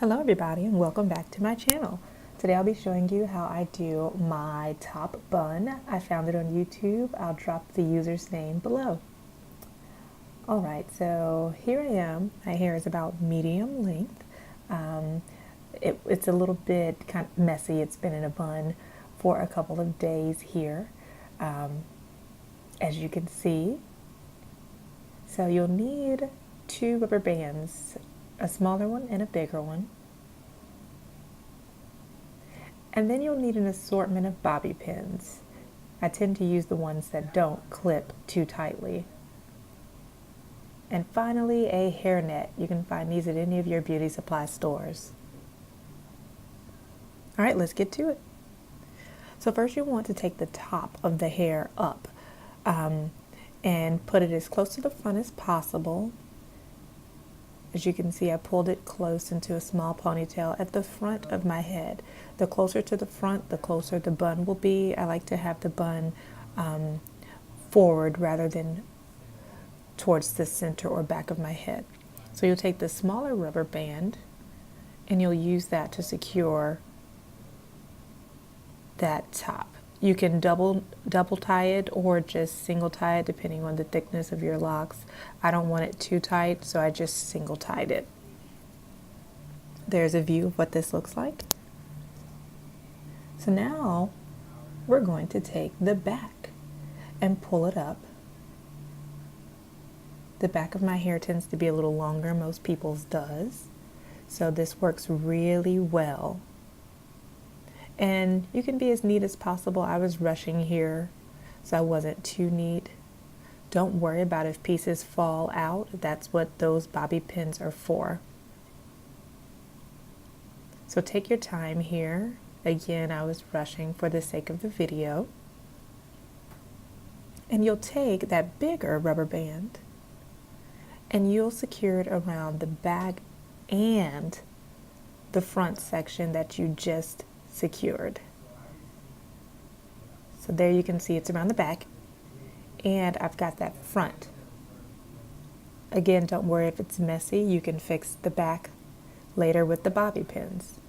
Hello everybody and welcome back to my channel. Today I'll be showing you how I do my top bun. I found it on YouTube. I'll drop the user's name below. Alright, so here I am. My hair is about medium length. It's a little bit kind of messy. It's been in a bun for a couple of days here, as you can see. So you'll need two rubber bands, a smaller one and a bigger one. And then you'll need an assortment of bobby pins. I tend to use the ones that don't clip too tightly. And finally, a hairnet. You can find these at any of your beauty supply stores. All right, let's get to it. So first you want to take the top of the hair up and put it as close to the front as possible. As you can see, I pulled it close into a small ponytail at the front of my head. The closer to the front, the closer the bun will be. I like to have the bun forward rather than towards the center or back of my head. So you'll take the smaller rubber band and you'll use that to secure that top. You can double tie it or just single tie it depending on the thickness of your locks. I don't want it too tight, so I just single tied it. There's a view of what this looks like. So now we're going to take the back and pull it up. The back of my hair tends to be a little longer, most people's does. So this works really well. And you can be as neat as possible. I was rushing here, so I wasn't too neat. Don't worry about if pieces fall out. That's what those bobby pins are for. So take your time here. Again, I was rushing for the sake of the video. And you'll take that bigger rubber band and you'll secure it around the back and the front section that you just secured. So there you can see it's around the back and I've got that front. Again, don't worry if it's messy. You can fix the back later with the bobby pins.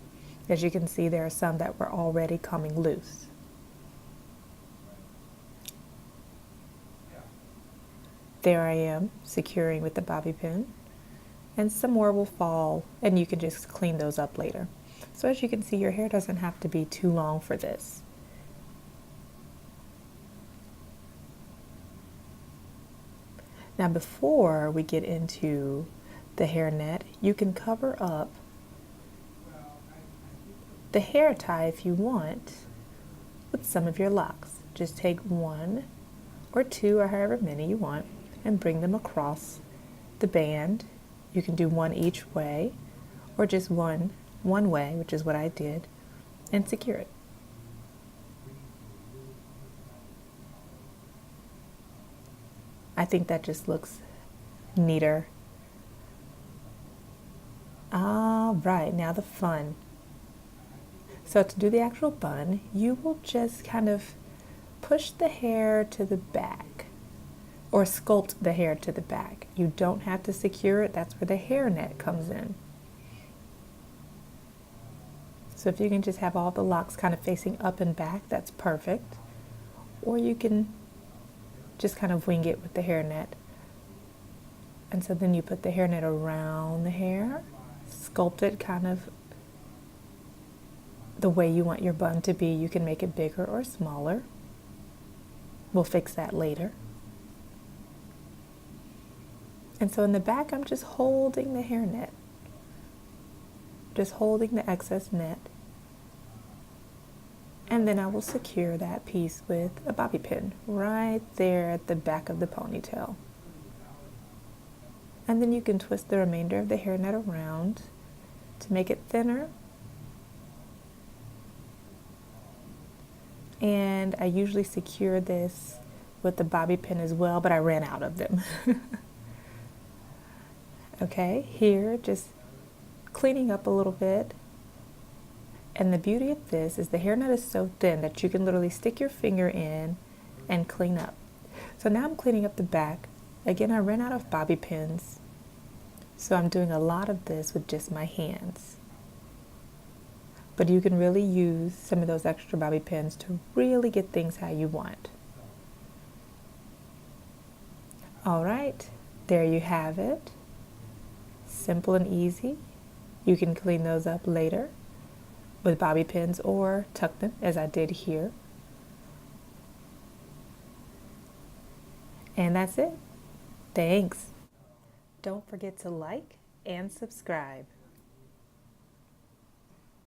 As you can see, there are some that were already coming loose. There I am securing with the bobby pin, and some more will fall and you can just clean those up later. So as you can see, your hair doesn't have to be too long for this. Now before we get into the hairnet, you can cover up the hair tie if you want with some of your locks. Just take one or two or however many you want and bring them across the band. You can do one each way or just one way, which is what I did, and secure it. I think that just looks neater. All right, now the fun. So to do the actual bun, you will just kind of push the hair to the back or sculpt the hair to the back. You don't have to secure it. That's where the hairnet comes in. So if you can just have all the locks kind of facing up and back, that's perfect. Or you can just kind of wing it with the hairnet. And so then you put the hairnet around the hair, sculpt it kind of the way you want your bun to be. You can make it bigger or smaller. We'll fix that later. And so in the back, I'm just holding the hairnet. Just holding the excess net. And then I will secure that piece with a bobby pin right there at the back of the ponytail. And then you can twist the remainder of the hairnet around to make it thinner. And I usually secure this with the bobby pin as well, but I ran out of them. Okay, here just cleaning up a little bit. And the beauty of this is the hairnet is so thin that you can literally stick your finger in and clean up. So now I'm cleaning up the back. Again, I ran out of bobby pins, so I'm doing a lot of this with just my hands. but you can really use some of those extra bobby pins to really get things how you want. All right, there you have it. Simple and easy. You can clean those up later with bobby pins or tuck them as I did here. And that's it. Thanks. Don't forget to like and subscribe.